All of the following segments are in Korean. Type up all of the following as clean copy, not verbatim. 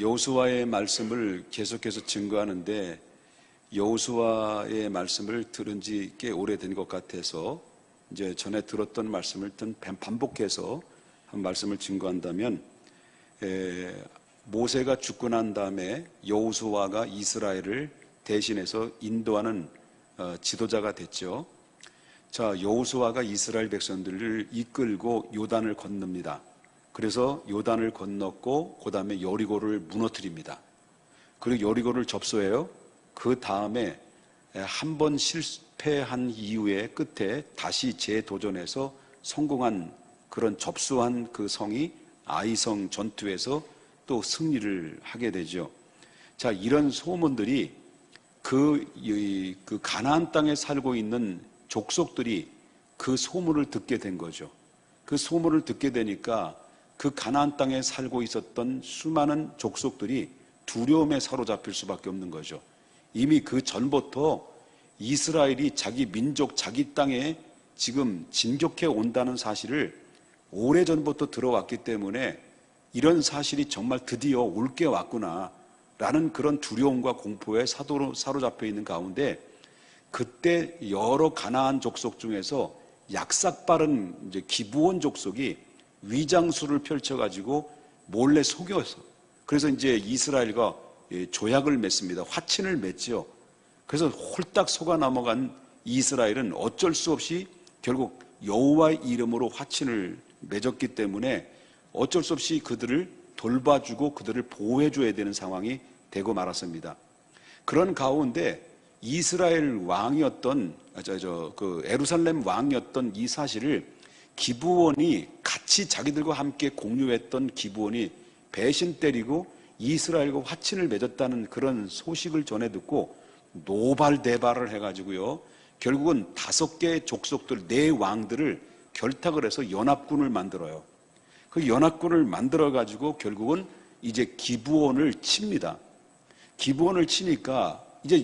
여호수아의 말씀을 계속해서 증거하는데 여호수아의 말씀을 들은 지 꽤 오래된 것 같아서 이제 전에 들었던 말씀을 반복해서 한 말씀을 증거한다면 모세가 죽고 난 다음에 여호수아가 이스라엘을 대신해서 인도하는 지도자가 됐죠. 자, 여호수아가 이스라엘 백성들을 이끌고 요단을 건넙니다. 그래서 요단을 건넜고 그 다음에 여리고를 무너뜨립니다. 그리고 여리고를 접수해요. 그 다음에 한 번 실패한 이후에 끝에 다시 재도전해서 성공한 그런 접수한 그 성이 아이성 전투에서 또 승리를 하게 되죠. 자, 이런 소문들이 그 가나안 땅에 살고 있는 족속들이 그 소문을 듣게 된 거죠. 그 소문을 듣게 되니까 그 가나안 땅에 살고 있었던 수많은 족속들이 두려움에 사로잡힐 수밖에 없는 거죠. 이미 그 전부터 이스라엘이 자기 민족, 자기 땅에 지금 진격해 온다는 사실을 오래전부터 들어왔기 때문에 이런 사실이 정말 드디어 올 게 왔구나 라는 그런 두려움과 공포에 사로잡혀 있는 가운데 그때 여러 가나안 족속 중에서 약삭빠른 이제 기브온 족속이 위장술을 펼쳐가지고 몰래 속여서 그래서 이제 이스라엘과 조약을 맺습니다. 화친을 맺죠. 그래서 홀딱 속아 넘어간 이스라엘은 어쩔 수 없이 결국 여호와의 이름으로 화친을 맺었기 때문에 어쩔 수 없이 그들을 돌봐주고 그들을 보호해줘야 되는 상황이 되고 말았습니다. 그런 가운데 이스라엘 왕이었던 에루살렘 왕이었던 이 사실을 기브온이 같이 자기들과 함께 공유했던 기브온이 배신 때리고 이스라엘과 화친을 맺었다는 그런 소식을 전해 듣고 노발대발을 해가지고요. 결국은 5개의 족속들, 4왕들을 결탁을 해서 연합군을 만들어요. 그 연합군을 만들어가지고 결국은 이제 기브온을 칩니다. 기브온을 치니까 이제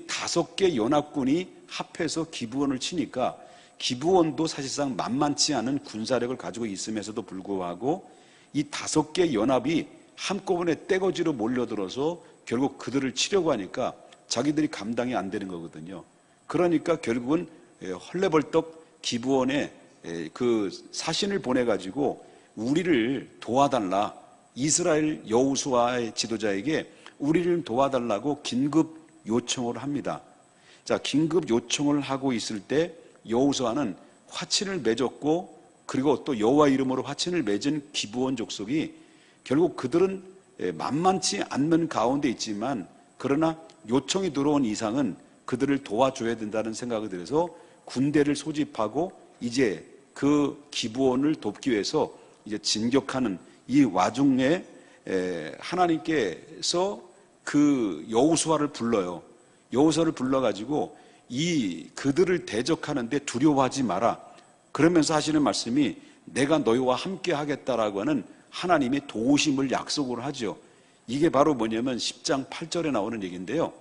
5개 연합군이 합해서 기브온을 치니까 기브온도 사실상 만만치 않은 군사력을 가지고 있음에서도 불구하고 이 5개 연합이 한꺼번에 떼거지로 몰려들어서 결국 그들을 치려고 하니까 자기들이 감당이 안 되는 거거든요. 그러니까 결국은 헐레벌떡 기브온에 그 사신을 보내가지고 우리를 도와달라, 이스라엘 여호수아의 지도자에게 우리를 도와달라고 긴급 요청을 합니다. 자, 긴급 요청을 하고 있을 때 여호수아는 화친을 맺었고 그리고 또 여호와 이름으로 화친을 맺은 기브온 족속이 결국 그들은 만만치 않는 가운데 있지만 그러나 요청이 들어온 이상은 그들을 도와줘야 된다는 생각을 들어서 군대를 소집하고 이제 그 기브온을 돕기 위해서 이제 진격하는 이 와중에 하나님께서 그 여호수아를 불러요. 여호수아를 불러가지고 그들을 대적하는데 두려워하지 마라. 그러면서 하시는 말씀이 내가 너희와 함께 하겠다라고 하는 하나님의 도우심을 약속을 하죠. 이게 바로 뭐냐면 10장 8절에 나오는 얘기인데요.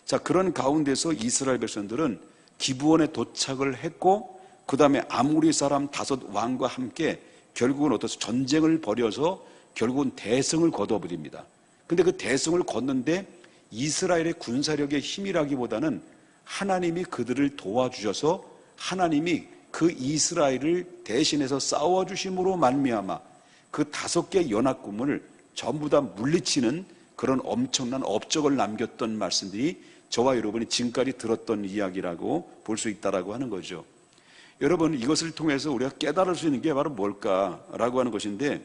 자, 그런 가운데서 이스라엘 백성들은 기브온에 도착을 했고 그 다음에 아무리 사람 5왕과 함께 결국은 어떠서 전쟁을 벌여서 결국은 대승을 거둬버립니다. 근데 그 대승을 걷는데 이스라엘의 군사력의 힘이라기보다는 하나님이 그들을 도와주셔서 하나님이 그 이스라엘을 대신해서 싸워주심으로 말미암아 그 5개 연합군을 전부 다 물리치는 그런 엄청난 업적을 남겼던 말씀들이 저와 여러분이 지금까지 들었던 이야기라고 볼 수 있다라고 하는 거죠. 여러분, 이것을 통해서 우리가 깨달을 수 있는 게 바로 뭘까라고 하는 것인데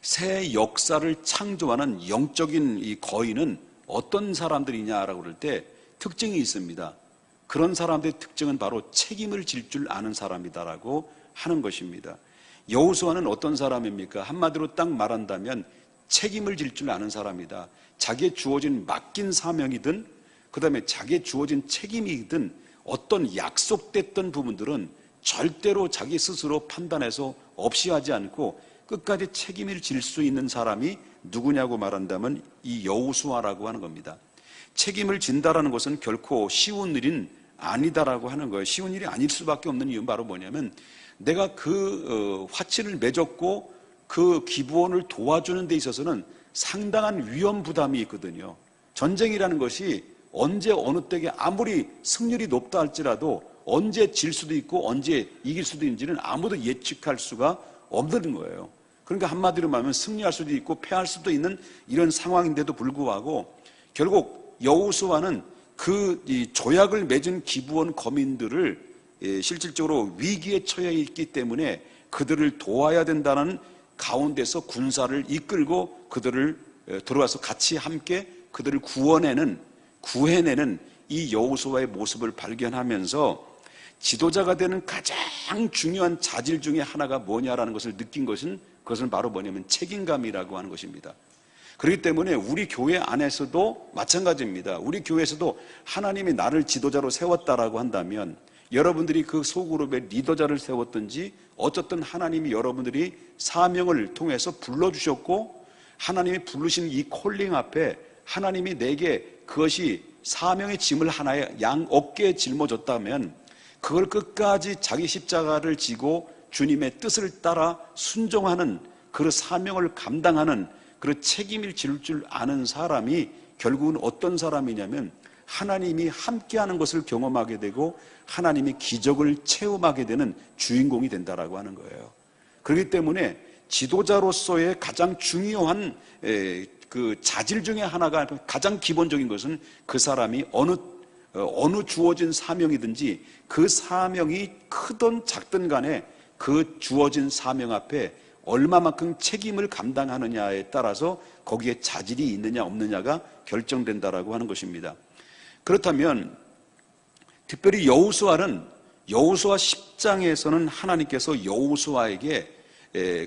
새 역사를 창조하는 영적인 이 거인은 어떤 사람들이냐라고 그럴 때 특징이 있습니다. 그런 사람들의 특징은 바로 책임을 질 줄 아는 사람이다라고 하는 것입니다. 여호수아는 어떤 사람입니까? 한마디로 딱 말한다면 책임을 질 줄 아는 사람이다. 자기에 주어진 맡긴 사명이든 그 다음에 자기에 주어진 책임이든 어떤 약속됐던 부분들은 절대로 자기 스스로 판단해서 없이 하지 않고 끝까지 책임을 질 수 있는 사람이 누구냐고 말한다면 이 여호수아라고 하는 겁니다. 책임을 진다라는 것은 결코 쉬운 일은 아니다라고 하는 거예요. 쉬운 일이 아닐 수밖에 없는 이유는 바로 뭐냐면 내가 화친을 맺었고 그 기브온을 도와주는 데 있어서는 상당한 위험 부담이 있거든요. 전쟁이라는 것이 언제 어느 때에 아무리 승률이 높다 할지라도 언제 질 수도 있고 언제 이길 수도 있는지는 아무도 예측할 수가 없는 거예요. 그러니까 한마디로 말하면 승리할 수도 있고 패할 수도 있는 이런 상황인데도 불구하고 결국 여호수아는 그 조약을 맺은 기브온 거민들을 실질적으로 위기에 처해 있기 때문에 그들을 도와야 된다는 가운데서 군사를 이끌고 그들을 들어와서 같이 함께 그들을 구해내는 이 여호수아의 모습을 발견하면서 지도자가 되는 가장 중요한 자질 중에 하나가 뭐냐라는 것을 느낀 그것은 바로 뭐냐면 책임감이라고 하는 것입니다. 그렇기 때문에 우리 교회 안에서도 마찬가지입니다. 우리 교회에서도 하나님이 나를 지도자로 세웠다라고 한다면 여러분들이 그 소그룹의 리더자를 세웠든지 어쨌든 하나님이 여러분들이 사명을 통해서 불러주셨고 하나님이 부르신 이 콜링 앞에 하나님이 내게 그것이 사명의 짐을 하나의 양 어깨에 짊어졌다면 그걸 끝까지 자기 십자가를 지고 주님의 뜻을 따라 순종하는 그 사명을 감당하는 그 책임을 질 줄 아는 사람이 결국은 어떤 사람이냐면 하나님이 함께하는 것을 경험하게 되고 하나님이 기적을 체험하게 되는 주인공이 된다라고 하는 거예요. 그렇기 때문에 지도자로서의 가장 중요한 그 자질 중에 하나가 가장 기본적인 것은 그 사람이 어느 주어진 사명이든지 그 사명이 크든 작든 간에 그 주어진 사명 앞에 얼마만큼 책임을 감당하느냐에 따라서 거기에 자질이 있느냐 없느냐가 결정된다라고 하는 것입니다. 그렇다면 특별히 여호수아 10장에서는 하나님께서 여호수아에게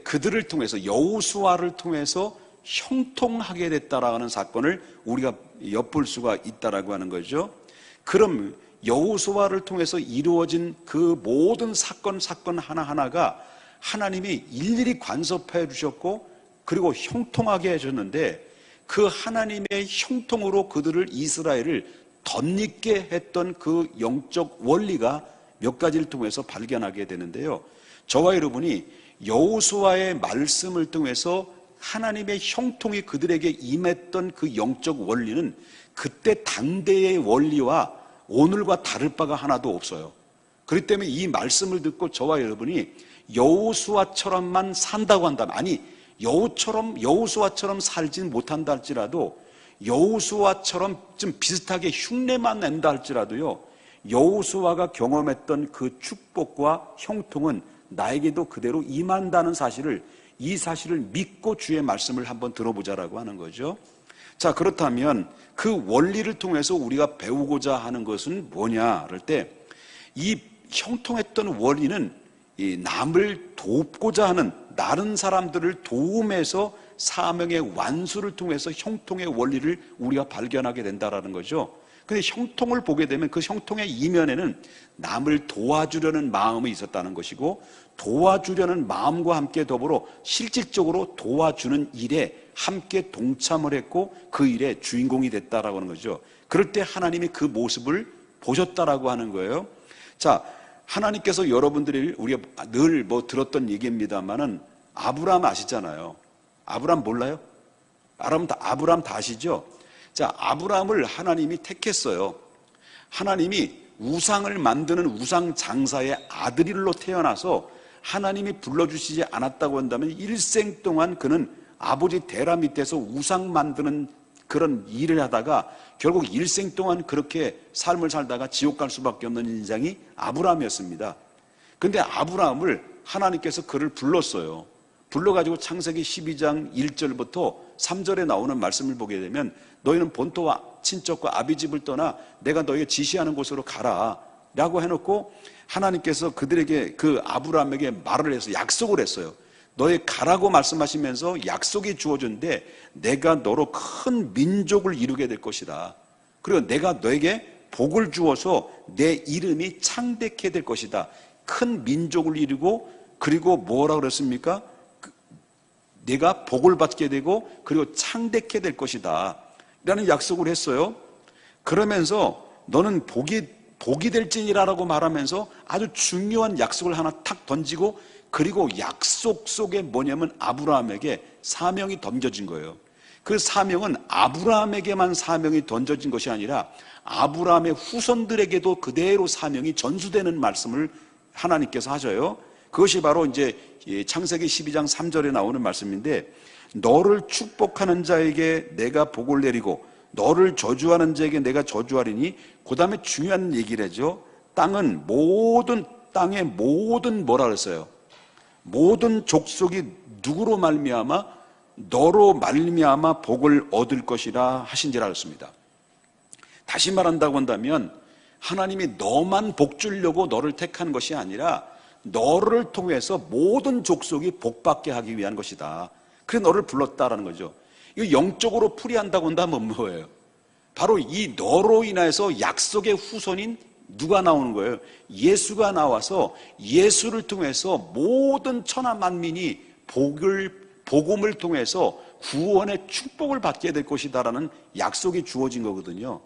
그들을 통해서 여호수아를 통해서 형통하게 됐다라는 사건을 우리가 엿볼 수가 있다라고 하는 거죠. 그럼 여호수아를 통해서 이루어진 그 모든 사건 하나하나가 하나님이 일일이 간섭해 주셨고 그리고 형통하게 해줬는데 그 하나님의 형통으로 그들을 이스라엘을 덧입게 했던 그 영적 원리가 몇 가지를 통해서 발견하게 되는데요. 저와 여러분이 여호수아의 말씀을 통해서 하나님의 형통이 그들에게 임했던 그 영적 원리는 그때 당대의 원리와 오늘과 다를 바가 하나도 없어요. 그렇기 때문에 이 말씀을 듣고 저와 여러분이 여호수아처럼만 산다고 한다면, 아니 여호수아처럼 살진 못한다 할지라도 여호수아처럼 좀 비슷하게 흉내만 낸다 할지라도요, 여호수아가 경험했던 그 축복과 형통은 나에게도 그대로 임한다는 이 사실을 믿고 주의 말씀을 한번 들어보자라고 하는 거죠. 자, 그렇다면 그 원리를 통해서 우리가 배우고자 하는 것은 뭐냐 할 때, 이 형통했던 원리는 이 남을 돕고자 하는, 다른 사람들을 도움해서 사명의 완수를 통해서 형통의 원리를 우리가 발견하게 된다라는 거죠. 근데 형통을 보게 되면 그 형통의 이면에는 남을 도와주려는 마음이 있었다는 것이고, 도와주려는 마음과 함께 더불어 실질적으로 도와주는 일에 함께 동참을 했고 그 일의 주인공이 됐다라고 하는 거죠. 그럴 때 하나님이 그 모습을 보셨다라고 하는 거예요. 자, 하나님께서 여러분들이 우리가 늘 들었던 얘기입니다만은 아브라함 아시잖아요. 아브라함 몰라요? 아브라함 다 아시죠? 자, 아브라함을 하나님이 택했어요. 하나님이 우상을 만드는 우상 장사의 아들로 태어나서 하나님이 불러주시지 않았다고 한다면 일생 동안 그는 아버지 테라 밑에서 우상 만드는 그런 일을 하다가 결국 일생 동안 그렇게 삶을 살다가 지옥 갈 수밖에 없는 인생이 아브라함이었습니다. 근데 아브라함을 하나님께서 그를 불렀어요. 불러가지고 창세기 12장 1절부터 3절에 나오는 말씀을 보게 되면 너희는 본토와 친척과 아비 집을 떠나 내가 너희에게 지시하는 곳으로 가라 라고 해놓고 하나님께서 그들에게, 그 아브라함에게 말을 해서 약속을 했어요. 너희 가라고 말씀하시면서 약속이 주어졌는데 내가 너로 큰 민족을 이루게 될 것이다. 그리고 내가 너에게 복을 주어서 내 이름이 창대케 될 것이다. 큰 민족을 이루고, 그리고 뭐라 그랬습니까? 내가 복을 받게 되고 그리고 창대케 될 것이다 라는 약속을 했어요. 그러면서 너는 복이 될지니라라고 말하면서 아주 중요한 약속을 하나 탁 던지고, 그리고 약속 속에 뭐냐면 아브라함에게 사명이 덤겨진 거예요. 그 사명은 아브라함에게만 사명이 던져진 것이 아니라 아브라함의 후손들에게도 그대로 사명이 전수되는 말씀을 하나님께서 하셔요. 그것이 바로 이제 창세기 12장 3절에 나오는 말씀인데, 너를 축복하는 자에게 내가 복을 내리고 너를 저주하는 자에게 내가 저주하리니, 그 다음에 중요한 얘기를 하죠. 땅의 모든 뭐라 그랬어요? 모든 족속이 누구로 말미암아? 너로 말미암아 복을 얻을 것이라 하신지라 그랬습니다. 다시 말한다고 한다면 하나님이 너만 복 주려고 너를 택한 것이 아니라 너를 통해서 모든 족속이 복받게 하기 위한 것이다. 그래서 너를 불렀다라는 거죠. 이거 영적으로 풀이한다고 한다면 뭐예요? 바로 이 너로 인해서 약속의 후손인 누가 나오는 거예요? 예수가 나와서 예수를 통해서 모든 천하 만민이 복음을 통해서 구원의 축복을 받게 될 것이다라는 약속이 주어진 거거든요.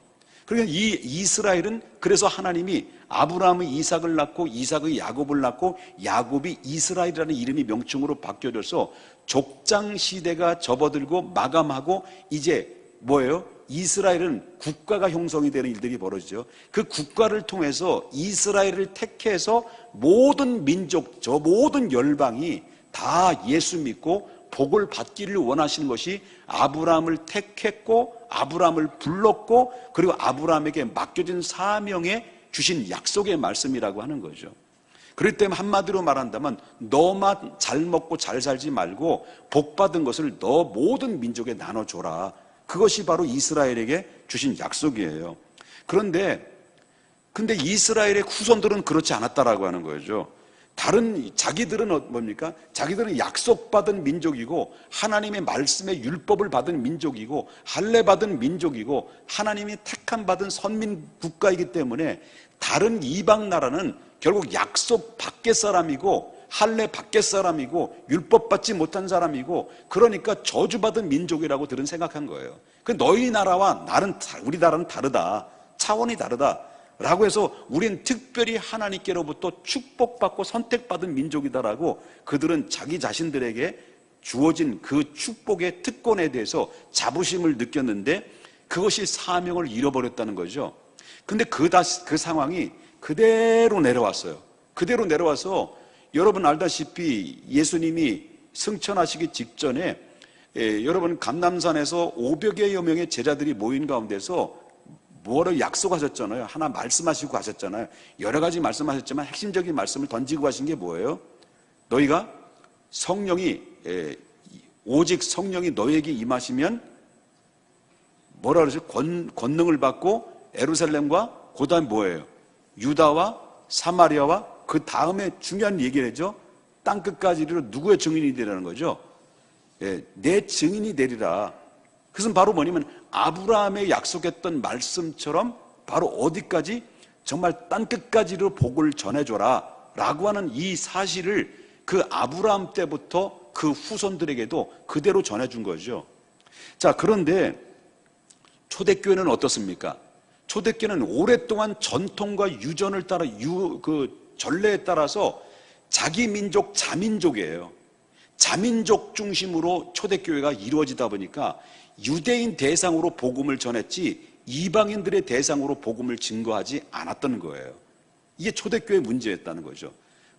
그러니까 이 이스라엘은, 그래서 하나님이 아브라함의 이삭을 낳고 이삭의 야곱을 낳고 야곱이 이스라엘이라는 이름이 명칭으로 바뀌어져서 족장 시대가 접어들고 마감하고 이제 뭐예요? 이스라엘은 국가가 형성이 되는 일들이 벌어지죠. 그 국가를 통해서 이스라엘을 택해서 모든 민족, 저 모든 열방이 다 예수 믿고 복을 받기를 원하시는 것이 아브라함을 택했고 아브라함을 불렀고 그리고 아브라함에게 맡겨진 사명에 주신 약속의 말씀이라고 하는 거죠. 그렇기 때문에 한마디로 말한다면 너만 잘 먹고 잘 살지 말고 복 받은 것을 너 모든 민족에 나눠줘라. 그것이 바로 이스라엘에게 주신 약속이에요. 근데 이스라엘의 후손들은 그렇지 않았다라고 하는 거죠. 자기들은 뭡니까? 자기들은 약속받은 민족이고 하나님의 말씀의 율법을 받은 민족이고 할례 받은 민족이고 하나님이 택함 받은 선민 국가이기 때문에 다른 이방 나라는 결국 약속 밖의 사람이고 할례 밖의 사람이고 율법 받지 못한 사람이고 그러니까 저주받은 민족이라고 들은 생각한 거예요. 너희 나라와 우리 나라는 다르다. 차원이 다르다. 라고 해서 우린 특별히 하나님께로부터 축복받고 선택받은 민족이다라고 그들은 자기 자신들에게 주어진 그 축복의 특권에 대해서 자부심을 느꼈는데 그것이 사명을 잃어버렸다는 거죠. 근데 그 상황이 그대로 내려왔어요. 그대로 내려와서 여러분 알다시피 예수님이 승천하시기 직전에 여러분 감람산에서 500여 명의 제자들이 모인 가운데서 뭐를 약속하셨잖아요. 하나 말씀하시고 가셨잖아요. 여러 가지 말씀하셨지만 핵심적인 말씀을 던지고 가신 게 뭐예요? 너희가 오직 성령이 너희에게 임하시면 뭐라 그러죠? 권능을 받고 에루살렘과 그 다음 뭐예요? 유다와 사마리아와 그 다음에 중요한 얘기를 하죠. 땅끝까지 이르러 누구의 증인이 되라는 거죠? 내 증인이 되리라. 그것은 바로 뭐냐면 아브라함의 약속했던 말씀처럼 바로 어디까지? 정말 땅끝까지로 복을 전해줘라 라고 하는 이 사실을 그 아브라함 때부터 그 후손들에게도 그대로 전해준 거죠. 자, 그런데 초대교회는 어떻습니까? 초대교회는 오랫동안 전통과 유전을 따라 그 전례에 따라서 자기 민족 자민족이에요. 자민족 중심으로 초대교회가 이루어지다 보니까 유대인 대상으로 복음을 전했지 이방인들의 대상으로 복음을 증거하지 않았던 거예요. 이게 초대교회의 문제였다는 거죠.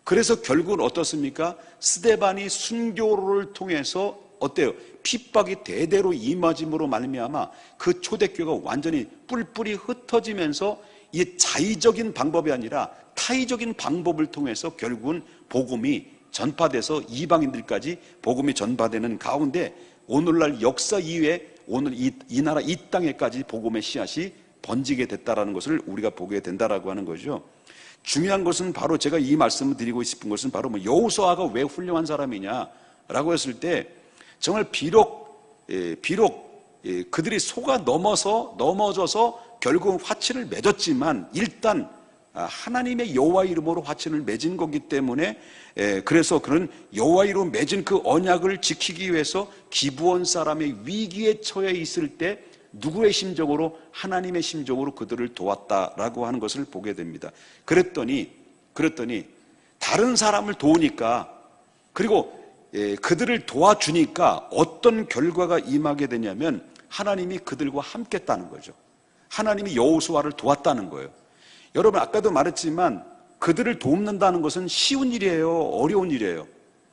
그래서 결국은 어떻습니까? 스데반이 순교를 통해서 어때요? 핍박이 대대로 임하짐으로 말미암아 그 초대교회가 완전히 뿔뿔이 흩어지면서 이 자의적인 방법이 아니라 타의적인 방법을 통해서 결국은 복음이 전파돼서 이방인들까지 복음이 전파되는 가운데 오늘날 역사 이후에 오늘 이 나라 이 땅에까지 복음의 씨앗이 번지게 됐다라는 것을 우리가 보게 된다라고 하는 거죠. 중요한 것은 바로 제가 이 말씀을 드리고 싶은 것은 바로 여호수아가 왜 훌륭한 사람이냐라고 했을 때 정말 비록 그들이 속아 넘어져서 결국은 화친을 맺었지만 일단 하나님의 여호와 이름으로 화친을 맺은 거기 때문에 그래서 그런 여호와 이름으로 맺은 그 언약을 지키기 위해서 기브온 사람의 위기에 처해 있을 때 누구의 심정으로? 하나님의 심정으로 그들을 도왔다라고 하는 것을 보게 됩니다. 그랬더니 다른 사람을 도우니까 그리고 그들을 도와주니까 어떤 결과가 임하게 되냐면 하나님이 그들과 함께했다는 거죠. 하나님이 여호수아를 도왔다는 거예요. 여러분 아까도 말했지만 그들을 돕는다는 것은 쉬운 일이에요? 어려운 일이에요?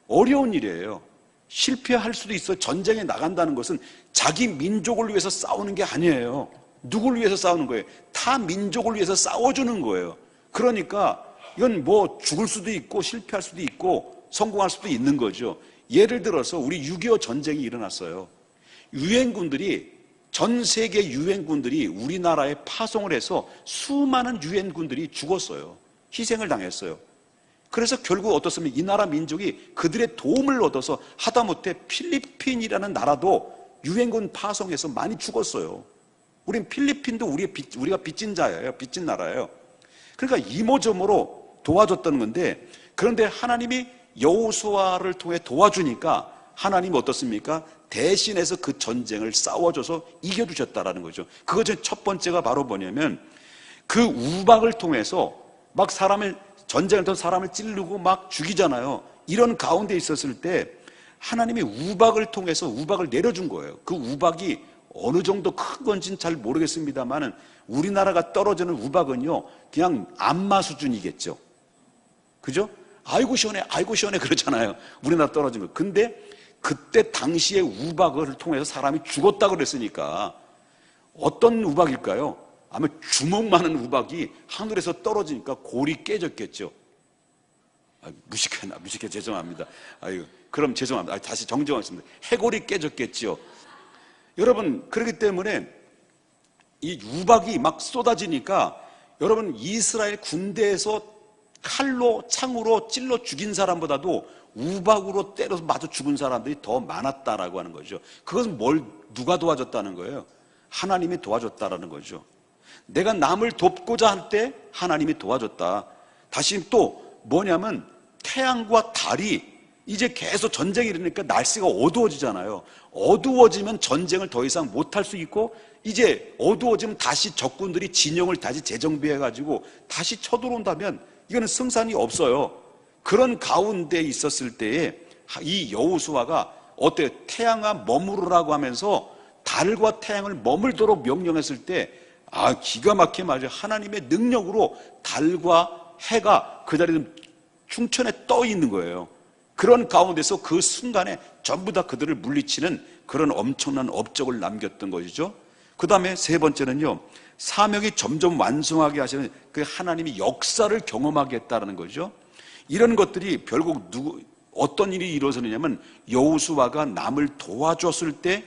어려운 일이에요. 실패할 수도 있어요. 전쟁에 나간다는 것은 자기 민족을 위해서 싸우는 게 아니에요. 누구를 위해서 싸우는 거예요? 타 민족을 위해서 싸워주는 거예요. 그러니까 이건 뭐 죽을 수도 있고 실패할 수도 있고 성공할 수도 있는 거죠. 예를 들어서 우리 6.25 전쟁이 일어났어요. 유엔군들이 전 세계 유엔군들이 우리나라에 파송을 해서 수많은 유엔군들이 죽었어요. 희생을 당했어요. 그래서 결국 어떻습니까? 이 나라 민족이 그들의 도움을 얻어서 하다못해 필리핀이라는 나라도 유엔군 파송해서 많이 죽었어요. 우린 필리핀도 우리가 빚진 자예요. 빚진 나라예요. 그러니까 이모저모로 도와줬다는 건데, 그런데 하나님이 여호수아를 통해 도와주니까 하나님이 어떻습니까? 대신해서 그 전쟁을 싸워줘서 이겨주셨다라는 거죠. 그거 중 첫 번째가 바로 뭐냐면 그 우박을 통해서 막 전쟁을 통해 사람을 찌르고 막 죽이잖아요. 이런 가운데 있었을 때 하나님이 우박을 통해서 우박을 내려준 거예요. 그 우박이 어느 정도 큰 건지는 잘 모르겠습니다만은 우리나라가 떨어지는 우박은요 그냥 안마 수준이겠죠. 그죠? 아이고 시원해 그러잖아요. 우리나라 떨어진 거. 근데 그때 당시에 우박을 통해서 사람이 죽었다 그랬으니까 어떤 우박일까요? 아마 주먹만한 우박이 하늘에서 떨어지니까 골이 깨졌겠죠. 무식해 죄송합니다. 그럼 죄송합니다. 다시 정정하겠습니다. 해골이 깨졌겠죠. 여러분, 그렇기 때문에 이 우박이 막 쏟아지니까 여러분 이스라엘 군대에서 칼로 창으로 찔러 죽인 사람보다도 우박으로 때려서 맞아 죽은 사람들이 더 많았다라고 하는 거죠. 그것은 누가 도와줬다는 거예요? 하나님이 도와줬다라는 거죠. 내가 남을 돕고자 할 때 하나님이 도와줬다. 다시 또 뭐냐면 태양과 달이 이제 계속 전쟁이 일어나니까 날씨가 어두워지잖아요. 어두워지면 전쟁을 더 이상 못할 수 있고 이제 어두워지면 다시 적군들이 진영을 다시 재정비해가지고 다시 쳐들어온다면 이거는 승산이 없어요. 그런 가운데 있었을 때에 이 여호수아가 어때요? 태양아 머무르라고 하면서 달과 태양을 머물도록 명령했을 때 기가 막히게 말이죠. 하나님의 능력으로 달과 해가 그 자리에 충천에 떠 있는 거예요. 그런 가운데서 그 순간에 전부 다 그들을 물리치는 그런 엄청난 업적을 남겼던 것이죠. 그 다음에 세 번째는요, 사명이 점점 완성하게 하시는 그 하나님이 역사를 경험하게 했다는 거죠. 이런 것들이 결국 어떤 일이 이루어지느냐면 여호수아가 남을 도와줬을 때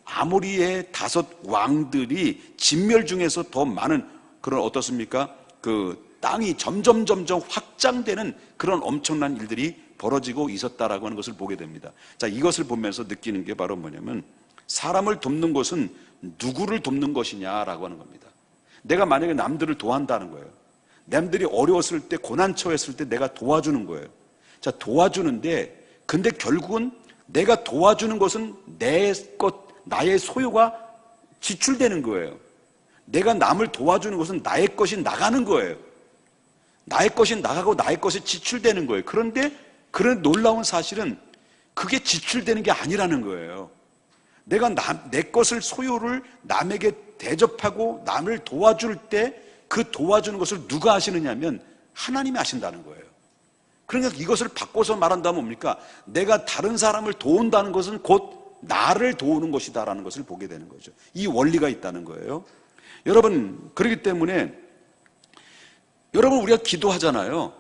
아모리의 5 왕들이 진멸 중에서 더 많은 그런 어떻습니까? 그 땅이 점점 확장되는 그런 엄청난 일들이 벌어지고 있었다라고 하는 것을 보게 됩니다. 자, 이것을 보면서 느끼는 게 바로 뭐냐면 사람을 돕는 것은 누구를 돕는 것이냐라고 하는 겁니다. 내가 만약에 남들을 도와한다는 거예요. 남들이 어려웠을 때 고난 처했을 때 내가 도와주는 거예요. 자, 도와주는데 근데 결국은 내가 도와주는 것은 나의 소유가 지출되는 거예요. 내가 남을 도와주는 것은 나의 것이 나가는 거예요. 나의 것이 나가고 나의 것이 지출되는 거예요. 그런데 그런 놀라운 사실은 그게 지출되는 게 아니라는 거예요. 내가 내 것을 소유를 남에게 대접하고 남을 도와줄 때 그 도와주는 것을 누가 하시느냐면 하나님이 하신다는 거예요. 그러니까 이것을 바꿔서 말한다면 뭡니까? 내가 다른 사람을 도운다는 것은 곧 나를 도우는 것이다라는 것을 보게 되는 거죠. 이 원리가 있다는 거예요. 여러분, 그렇기 때문에 여러분 우리가 기도하잖아요.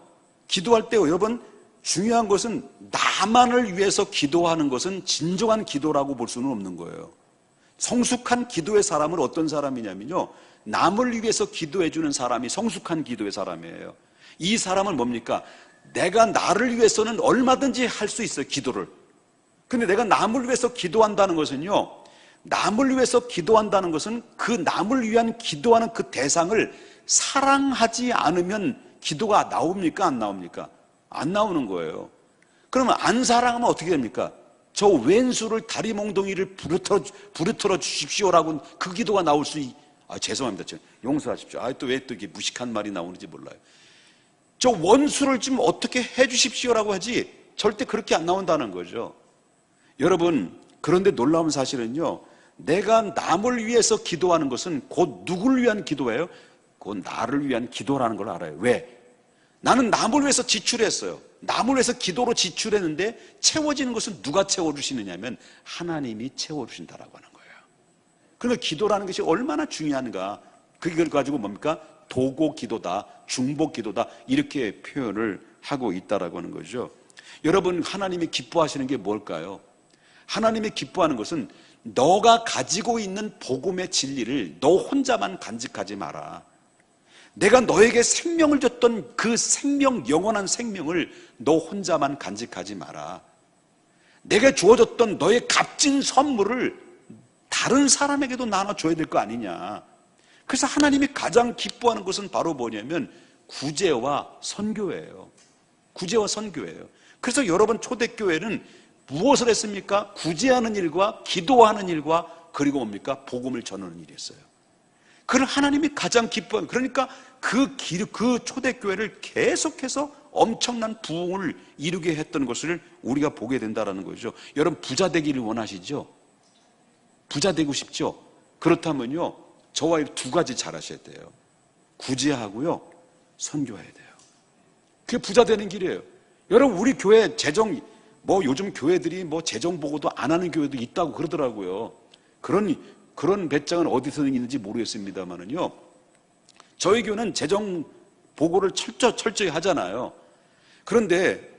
기도할 때 여러분 중요한 것은 나만을 위해서 기도하는 것은 진정한 기도라고 볼 수는 없는 거예요. 성숙한 기도의 사람은 어떤 사람이냐면요, 남을 위해서 기도해 주는 사람이 성숙한 기도의 사람이에요. 이 사람은 뭡니까? 내가 나를 위해서는 얼마든지 할 수 있어요, 기도를. 근데 내가 남을 위해서 기도한다는 것은요, 남을 위해서 기도한다는 것은 그 남을 위한 기도하는 그 대상을 사랑하지 않으면 기도가 나옵니까? 안 나옵니까? 안 나오는 거예요. 그러면 안 사랑하면 어떻게 됩니까? 저 왼수를 다리 몽둥이를 부르틀어 주십시오라고 그 기도가 나올 수 죄송합니다. 용서하십시오. 또 왜 또 이렇게 무식한 말이 나오는지 몰라요. 저 원수를 좀 어떻게 해 주십시오라고 하지 절대 그렇게 안 나온다는 거죠. 여러분, 그런데 놀라운 사실은요, 내가 남을 위해서 기도하는 것은 곧 누구를 위한 기도예요? 곧 나를 위한 기도라는 걸 알아요. 왜? 나는 남을 위해서 지출했어요. 남을 위해서 기도로 지출했는데 채워지는 것은 누가 채워주시느냐면 하나님이 채워주신다라고 하는 거예요. 그러니까 기도라는 것이 얼마나 중요한가. 그걸 가지고 뭡니까? 도고 기도다, 중보 기도다, 이렇게 표현을 하고 있다라고 하는 거죠. 여러분, 하나님이 기뻐하시는 게 뭘까요? 하나님이 기뻐하는 것은 너가 가지고 있는 복음의 진리를 너 혼자만 간직하지 마라. 내가 너에게 생명을 줬던 그 생명, 영원한 생명을 너 혼자만 간직하지 마라. 내가 주어졌던 너의 값진 선물을 다른 사람에게도 나눠줘야 될 거 아니냐. 그래서 하나님이 가장 기뻐하는 것은 바로 뭐냐면 구제와 선교예요. 구제와 선교예요. 그래서 여러분, 초대교회는 무엇을 했습니까? 구제하는 일과 기도하는 일과 그리고 뭡니까? 복음을 전하는 일이었어요. 그걸 하나님이 가장 기뻐해요. 그러니까 그 초대교회를 계속해서 엄청난 부흥을 이루게 했던 것을 우리가 보게 된다는 거죠. 여러분, 부자 되기를 원하시죠? 부자 되고 싶죠? 그렇다면요, 저와 두 가지 잘하셔야 돼요. 구제하고요, 선교해야 돼요. 그게 부자 되는 길이에요. 여러분, 우리 교회 재정, 요즘 교회들이 재정 보고도 안 하는 교회도 있다고 그러더라고요. 그런 배짱은 어디서 있는지 모르겠습니다만은요, 저희 교회는 재정 보고를 철저히 하잖아요. 그런데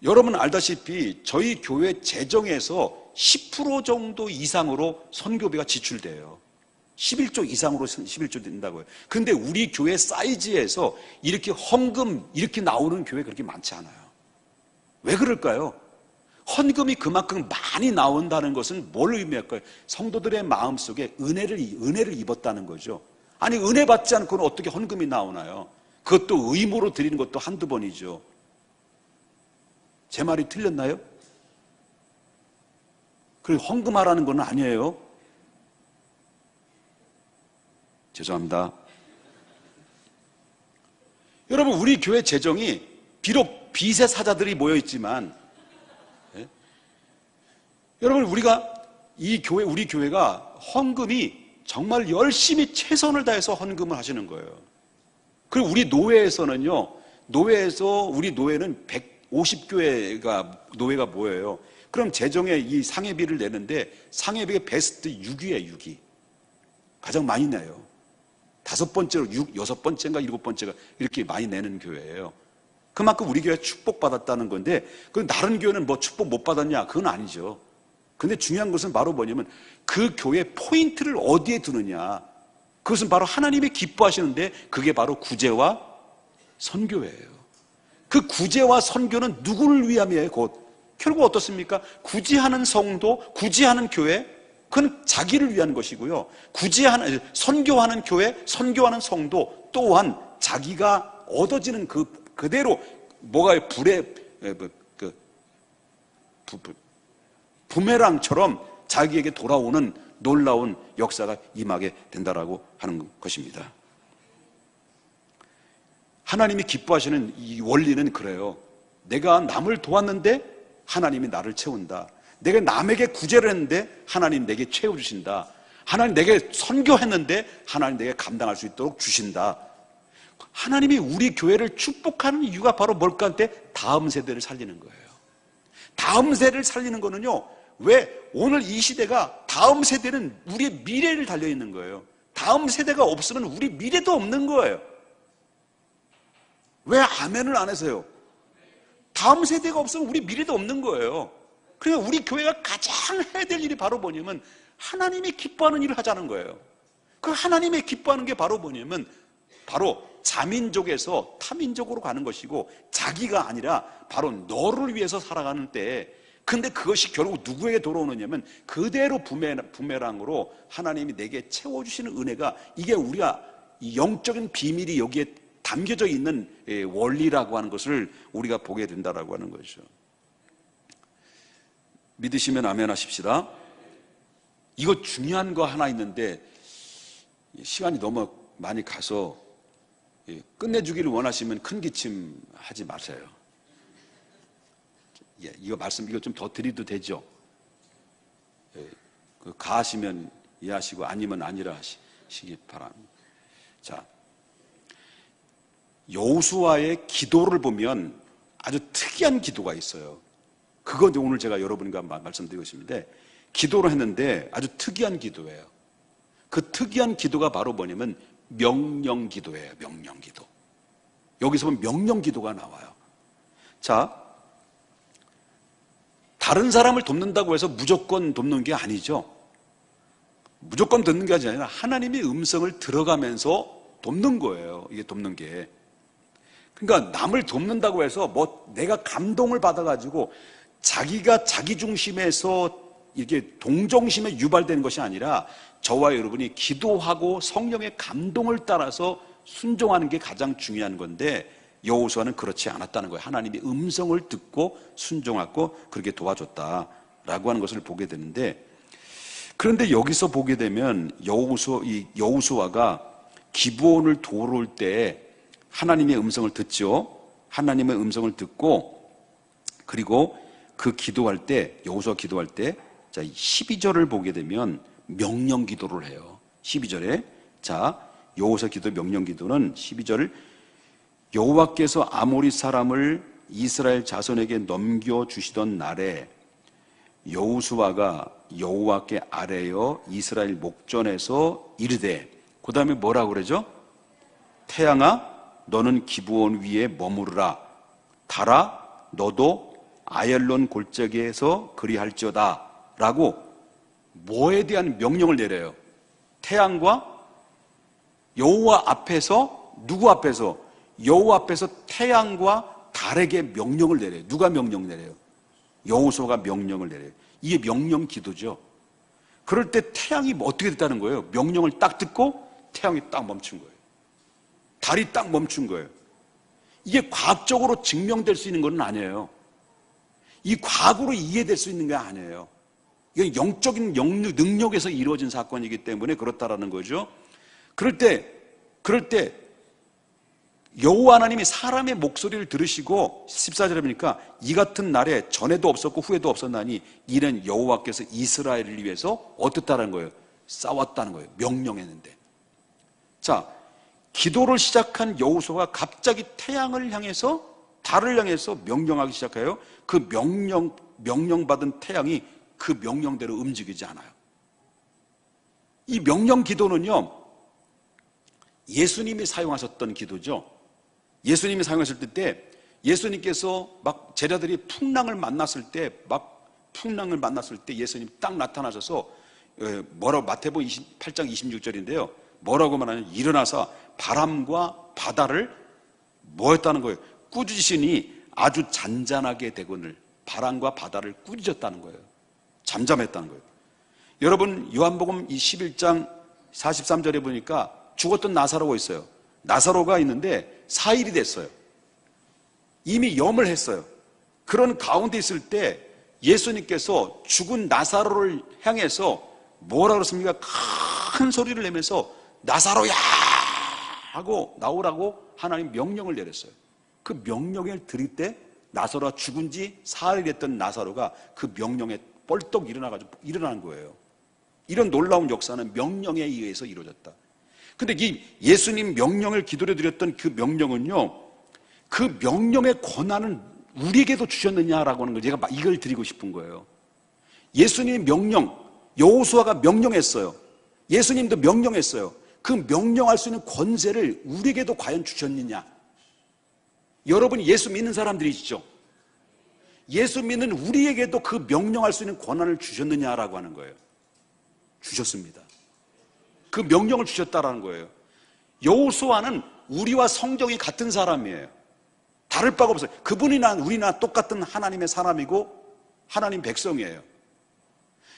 여러분 알다시피 저희 교회 재정에서 10% 정도 이상으로 선교비가 지출돼요. 11조 이상으로 11조 된다고요. 그런데 우리 교회 사이즈에서 이렇게 헌금 이렇게 나오는 교회 그렇게 많지 않아요. 왜 그럴까요? 헌금이 그만큼 많이 나온다는 것은 뭘 의미할까요? 성도들의 마음속에 은혜를 입었다는 거죠. 아니, 은혜 받지 않고는 어떻게 헌금이 나오나요? 그것도 의무로 드리는 것도 한두 번이죠. 제 말이 틀렸나요? 그리고 헌금하라는 건 아니에요. 죄송합니다. 여러분, 우리 교회 재정이 비록 빚의 사자들이 모여있지만, 여러분, 우리 교회가 헌금이 정말 열심히 최선을 다해서 헌금을 하시는 거예요. 그리고 우리 노회에서는요, 우리 노회는 150교회가 모여요. 그럼 재정에 이 상회비를 내는데 상회비가 베스트 6위에 6위. 가장 많이 내요. 5번째로 6번째인가 7번째가 이렇게 많이 내는 교회예요. 그만큼 우리 교회가 축복받았다는 건데, 그 다른 교회는 축복 못 받았냐? 그건 아니죠. 근데 중요한 것은 바로 뭐냐면 그 교회 포인트를 어디에 두느냐. 그것은 바로 하나님이 기뻐하시는데 그게 바로 구제와 선교예요. 그 구제와 선교는 누구를 위함이에요? 결국 어떻습니까? 구제하는 성도, 구제하는 교회, 그건 자기를 위한 것이고요. 선교하는 교회, 선교하는 성도 또한 자기가 얻어지는 그대로 부메랑처럼 자기에게 돌아오는 놀라운 역사가 임하게 된다라고 하는 것입니다. 하나님이 기뻐하시는 이 원리는 그래요. 내가 남을 도왔는데 하나님이 나를 채운다. 내가 남에게 구제를 했는데 하나님 내게 채워주신다. 하나님 내게 선교했는데 하나님 내게 감당할 수 있도록 주신다. 하나님이 우리 교회를 축복하는 이유가 바로 뭘까 할 때 다음 세대를 살리는 거예요. 다음 세대를 살리는 거는요, 왜? 오늘 이 시대가, 다음 세대는 우리의 미래를 달려있는 거예요. 다음 세대가 없으면 우리 미래도 없는 거예요. 왜 아멘을 안 하세요? 다음 세대가 없으면 우리 미래도 없는 거예요. 그러니까 우리 교회가 가장 해야 될 일이 바로 뭐냐면 하나님이 기뻐하는 일을 하자는 거예요. 그 하나님이 기뻐하는 게 바로 뭐냐면 바로 자민족에서 타민족으로 가는 것이고, 자기가 아니라 바로 너를 위해서 살아가는 때에, 근데 그것이 결국 누구에게 돌아오느냐면 그대로 부메랑으로 하나님이 내게 채워주시는 은혜가, 이게 우리가 이 영적인 비밀이 여기에 담겨져 있는 원리라고 하는 것을 우리가 보게 된다라고 하는 거죠. 믿으시면 아멘 하십시다. 이거 중요한 거 하나 있는데 시간이 너무 많이 가서 끝내주기를 원하시면 큰 기침 하지 마세요. 예, 이거 좀 더 드려도 되죠? 예, 가하시면 이해하시고 아니면 아니라 하시기 바랍니다. 자, 여호수아의 기도를 보면 아주 특이한 기도가 있어요. 그건 오늘 제가 여러분과 말씀드리고 싶은데, 기도를 했는데 아주 특이한 기도예요. 그 특이한 기도가 바로 뭐냐면 명령 기도예요. 명령 기도. 여기서 보면 명령 기도가 나와요. 자, 다른 사람을 돕는다고 해서 무조건 돕는 게 아니죠. 무조건 돕는 게 아니라 하나님의 음성을 들어가면서 돕는 거예요. 이게 돕는 게. 그러니까 남을 돕는다고 해서 뭐 내가 감동을 받아가지고 자기가 자기 중심에서 이게 동정심에 유발되는 것이 아니라 저와 여러분이 기도하고 성령의 감동을 따라서 순종하는 게 가장 중요한 건데, 여호수아는 그렇지 않았다는 거예요. 하나님의 음성을 듣고 순종하고 그렇게 도와줬다라고 하는 것을 보게 되는데, 그런데 여기서 보게 되면 여호수아가 기브온을 돌아올 때 하나님의 음성을 듣죠. 하나님의 음성을 듣고, 그리고 그 기도할 때, 여호수아 기도할 때, 자, 12절을 보게 되면 명령 기도를 해요. 12절에. 자, 여호수아 기도 명령 기도는 12절, 여호와께서 아모리 사람을 이스라엘 자손에게 넘겨주시던 날에 여호수아가 여호와께 아뢰어 이스라엘 목전에서 이르되, 그 다음에 뭐라고 그러죠? 태양아 너는 기브온 위에 머무르라. 달아 너도 아얄론 골짜기에서 그리할지어다 라고 뭐에 대한 명령을 내려요? 태양과 여호와 앞에서, 누구 앞에서? 여호와 앞에서 태양과 달에게 명령을 내려요. 누가 명령 내려요? 여호수아가 명령을 내려요. 이게 명령 기도죠. 그럴 때 태양이 어떻게 됐다는 거예요? 명령을 딱 듣고 태양이 딱 멈춘 거예요. 달이 딱 멈춘 거예요. 이게 과학적으로 증명될 수 있는 건 아니에요. 이 과학으로 이해될 수 있는 게 아니에요. 이건 영적인 능력에서 이루어진 사건이기 때문에 그렇다라는 거죠. 그럴 때 여호와 하나님이 사람의 목소리를 들으시고 14절에 보니까 이 같은 날에 전에도 없었고 후에도 없었나니 이는 여호와께서 이스라엘을 위해서 어떻다는 거예요? 싸웠다는 거예요. 명령했는데. 자, 기도를 시작한 여호수아가 갑자기 태양을 향해서, 달을 향해서 명령하기 시작해요. 그 명령받은 태양이 그 명령대로 움직이지 않아요. 이 명령 기도는요, 예수님이 사용하셨던 기도죠. 예수님이 사용하실 때 예수님께서 막 제자들이 풍랑을 만났을 때 예수님 딱 나타나셔서 뭐라고, 마태복음 28장 26절인데요. 뭐라고 말하냐면 일어나서 바람과 바다를 뭐 했다는 거예요? 꾸짖으시니 아주 잔잔하게 되거늘. 바람과 바다를 꾸짖었다는 거예요. 잠잠했다는 거예요. 여러분, 요한복음 21장 43절에 보니까 죽었던 나사로가 있어요. 나사로가 있는데 4일이 됐어요. 이미 염을 했어요. 그런 가운데 있을 때 예수님께서 죽은 나사로를 향해서 뭐라 그랬습니까? 큰 소리를 내면서 나사로야 하고 나오라고 하나님 명령을 내렸어요. 그 명령을 드릴 때 나사로가 죽은 지 4일이 됐던 나사로가 그 명령에 뻘떡 일어나가지고 일어나는 거예요. 이런 놀라운 역사는 명령에 의해서 이루어졌다. 근데 이 예수님 명령을 기도로 드렸던 그 명령은요, 그 명령의 권한은 우리에게도 주셨느냐라고 하는 거, 제가 이걸 드리고 싶은 거예요. 예수님의 명령, 여호수아가 명령했어요. 예수님도 명령했어요. 그 명령할 수 있는 권세를 우리에게도 과연 주셨느냐? 여러분이 예수 믿는 사람들이시죠? 예수 믿는 우리에게도 그 명령할 수 있는 권한을 주셨느냐라고 하는 거예요. 주셨습니다. 그 명령을 주셨다라는 거예요. 여호수아는 우리와 성정이 같은 사람이에요. 다를 바가 없어요. 그분이나 우리나 똑같은 하나님의 사람이고 하나님 백성이에요.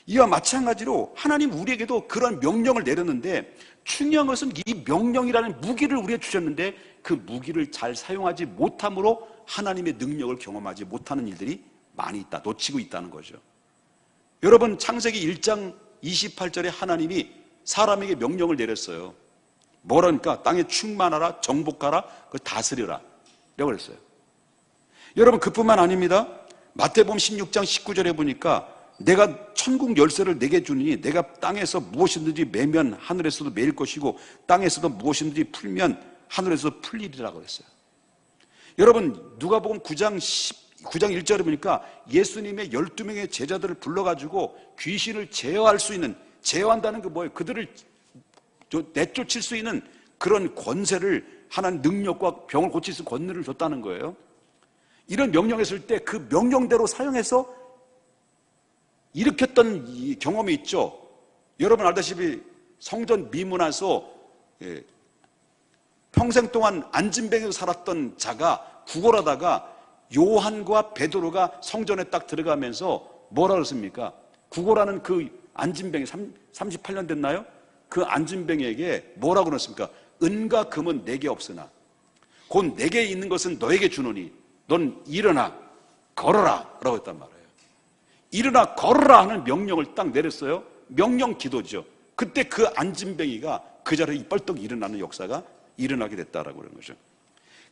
이와 마찬가지로 하나님 우리에게도 그런 명령을 내렸는데, 중요한 것은 이 명령이라는 무기를 우리에게 주셨는데 그 무기를 잘 사용하지 못함으로 하나님의 능력을 경험하지 못하는 일들이 많이 있다, 놓치고 있다는 거죠. 여러분, 창세기 1장 28절에 하나님이 사람에게 명령을 내렸어요. 뭐라니까? 땅에 충만하라, 정복하라, 그 다스려라 라고 그랬어요. 여러분, 그뿐만 아닙니다. 마태복음 16장 19절에 보니까 내가 천국 열쇠를 내게 주니 내가 땅에서 무엇이든지 매면 하늘에서도 매일 것이고 땅에서도 무엇이든지 풀면 하늘에서도 풀리리라고 그랬어요. 여러분 누가복음 9장 1절에 보니까 예수님의 12명의 제자들을 불러가지고 귀신을 제어할 수 있는, 제어한다는 게 뭐예요? 그들을 내쫓을 수 있는 그런 권세를, 하나님 능력과 병을 고칠 수 있는 권능을 줬다는 거예요. 이런 명령했을 때 그 명령대로 사용해서 일으켰던 이 경험이 있죠. 여러분 알다시피 성전 미문화에서 평생 동안 안진뱅이로 살았던 자가 구걸하다가 요한과 베드로가 성전에 딱 들어가면서 뭐라 그랬습니까? 구걸하는 그 안진뱅이 38년 됐나요? 그 안진뱅이에게 뭐라고 그랬습니까? 은과 금은 내게 없으나 곧 내게 있는 것은 너에게 주노니 넌 일어나 걸어라 라고 했단 말이에요. 일어나 걸어라 하는 명령을 딱 내렸어요. 명령 기도죠. 그때 그 안진뱅이가 그 자리에 뻘떡 일어나는 역사가 일어나게 됐다라고 그러는 거죠.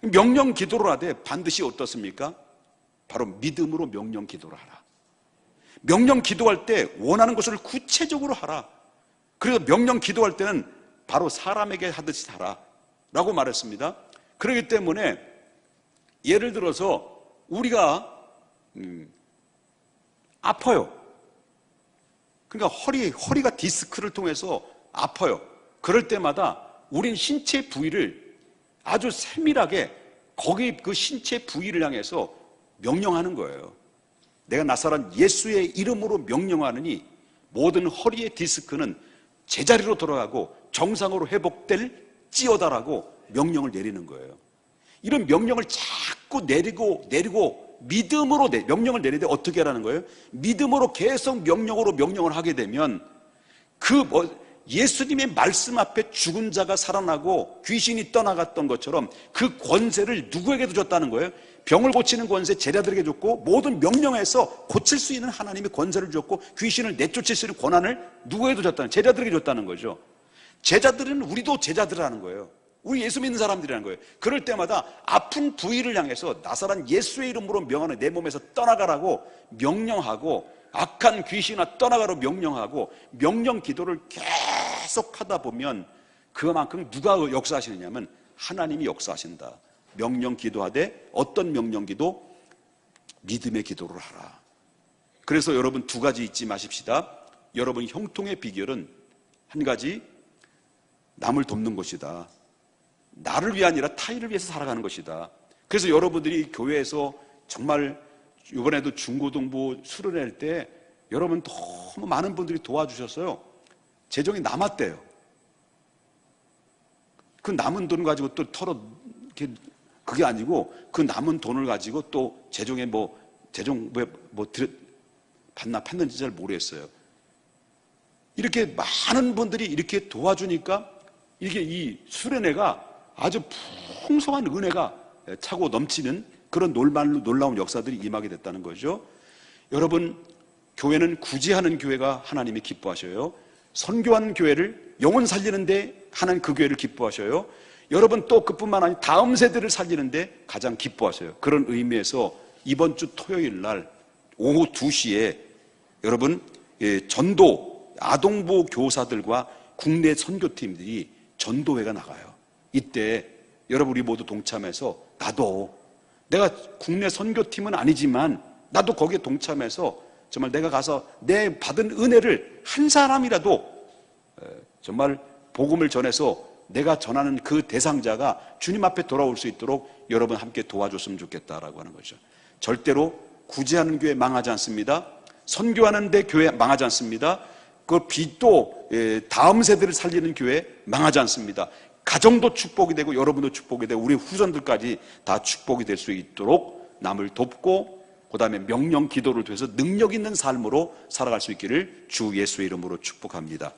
명령 기도를 하되 반드시 어떻습니까? 바로 믿음으로 명령 기도를 하라. 명령 기도할 때 원하는 것을 구체적으로 하라. 그래서 명령 기도할 때는 바로 사람에게 하듯이 하라 라고 말했습니다. 그렇기 때문에 예를 들어서 우리가 아파요. 그러니까 허리가 디스크를 통해서 아파요. 그럴 때마다 우린 신체 부위를 아주 세밀하게 거기 그 신체 부위를 향해서 명령하는 거예요. 내가 나사렛 예수의 이름으로 명령하느니 모든 허리의 디스크는 제자리로 돌아가고 정상으로 회복될지어다라고 명령을 내리는 거예요. 이런 명령을 자꾸 내리고 믿음으로 명령을 내리되 어떻게 하라는 거예요? 믿음으로 계속 명령을 하게 되면 예수님의 말씀 앞에 죽은 자가 살아나고 귀신이 떠나갔던 것처럼 그 권세를 누구에게도 줬다는 거예요. 병을 고치는 권세 제자들에게 줬고 모든 명령에서 고칠 수 있는 하나님의 권세를 줬고 귀신을 내쫓을 수 있는 권한을 누구에게도 줬다는, 제자들에게 줬다는 거죠. 제자들은 우리도 제자들이라는 거예요. 우리 예수 믿는 사람들이라는 거예요. 그럴 때마다 아픈 부위를 향해서 나사렛 예수의 이름으로 명하는 내 몸에서 떠나가라고 명령하고 악한 귀신아 떠나가라고 명령하고 명령 기도를 계속 하다 보면 그만큼 누가 역사하시느냐면 하나님이 역사하신다. 명령 기도하되 어떤 명령 기도? 믿음의 기도를 하라. 그래서 여러분 두 가지 잊지 마십시다. 여러분 형통의 비결은 한 가지, 남을 돕는 것이다. 나를 위한 아니라 타인을 위해서 살아가는 것이다. 그래서 여러분들이 교회에서 정말 이번에도 중고등부 수련회 때 여러분 너무 많은 분들이 도와주셨어요. 재정이 남았대요. 그 남은 돈 가지고 또 그게 아니고 그 남은 돈을 가지고 또 재정에 팠는지 잘 모르겠어요. 이렇게 많은 분들이 이렇게 도와주니까 이게 이 수련회가 아주 풍성한 은혜가 차고 넘치는 그런 놀라운 역사들이 임하게 됐다는 거죠. 여러분, 교회는 구제하는 교회가 하나님이 기뻐하셔요. 선교하는 교회를 영혼 살리는데 하나님 그 교회를 기뻐하셔요. 여러분 또 그뿐만 아니라 다음 세대를 살리는데 가장 기뻐하셔요. 그런 의미에서 이번 주 토요일 날 오후 2시에 여러분 전도 아동부 교사들과 국내 선교팀들이 전도회가 나가요. 이때 여러분 우리 모두 동참해서 내가 국내 선교팀은 아니지만 나도 거기에 동참해서 정말 내가 가서 내 받은 은혜를 한 사람이라도 정말 복음을 전해서 내가 전하는 그 대상자가 주님 앞에 돌아올 수 있도록 여러분 함께 도와줬으면 좋겠다라고 하는 거죠. 절대로 구제하는 교회 망하지 않습니다. 선교하는 데 교회 망하지 않습니다. 그 빚도 다음 세대를 살리는 교회 망하지 않습니다. 가정도 축복이 되고 여러분도 축복이 되고 우리 후손들까지 다 축복이 될 수 있도록 남을 돕고 그다음에 명령 기도를 통해서 능력 있는 삶으로 살아갈 수 있기를 주 예수의 이름으로 축복합니다.